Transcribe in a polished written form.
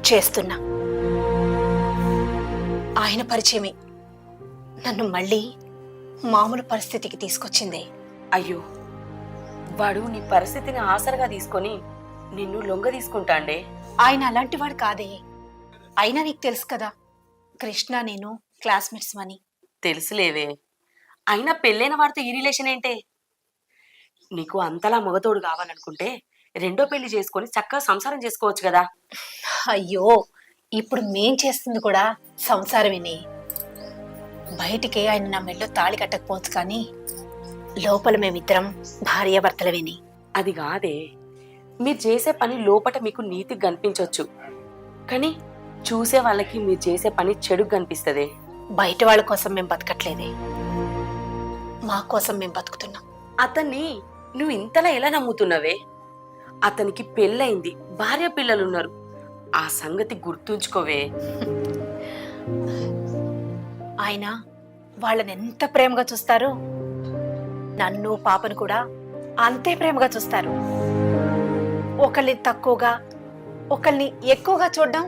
చేస్తున్నా. ఆయన పరిచయమే నన్ను మళ్ళీ మామూలు పరిస్థితికి తీసుకొచ్చింది. అయ్యో, వాడు నీ పరిస్థితిని ఆసరగా తీసుకొని నిన్ను లొంగ తీసుకుంటాండే. ఆయన అలాంటి వాడు కాదే. అయినా నీకు తెలుసు కదా, కృష్ణ నేను క్లాస్మేట్స్ అని. తెలుసులేవే, అయినా పెళ్ళైన వాడితో ఈ రిలేషన్ ఏంటే? నీకు అంతలా మగతోడు కావాలనుకుంటే రెండో పెళ్లి చేసుకొని చక్కగా సంసారం చేసుకోవచ్చు కదా. అయ్యో, ఇప్పుడు మేం చేస్తుంది కూడా సంసారమేనే. బయటికి ఆయన నా మెళ్ళో తాళి కట్టకపోవచ్చు, కానీ లోపల మేమిద్దరం భార్యాభర్తలవేని. అది కాదే, మీరు చేసే పని లోపట మీకు నీతికి కనిపించవచ్చు, కానీ చూసే వాళ్ళకి మీరు చేసే పని చెడుకు కనిపిస్తుంది. బయట వాళ్ళ కోసం మేం బతకట్లేదే, మా కోసం మేం బతుకుతున్నాం. అతన్ని నువ్వు ఇంతలా ఎలా నమ్ముతున్నావే? అతనికి పెళ్ళయింది, భార్య పిల్లలున్నారు. ఆ సంగతి గుర్తుంచుకోవే. ఆయన వాళ్ళని ఎంత ప్రేమగా చూస్తారో నన్ను పాపను కూడా అంతే ప్రేమగా చూస్తారు. ఒకళ్ళని తక్కువగా ఒకళ్ళని ఎక్కువగా చూడడం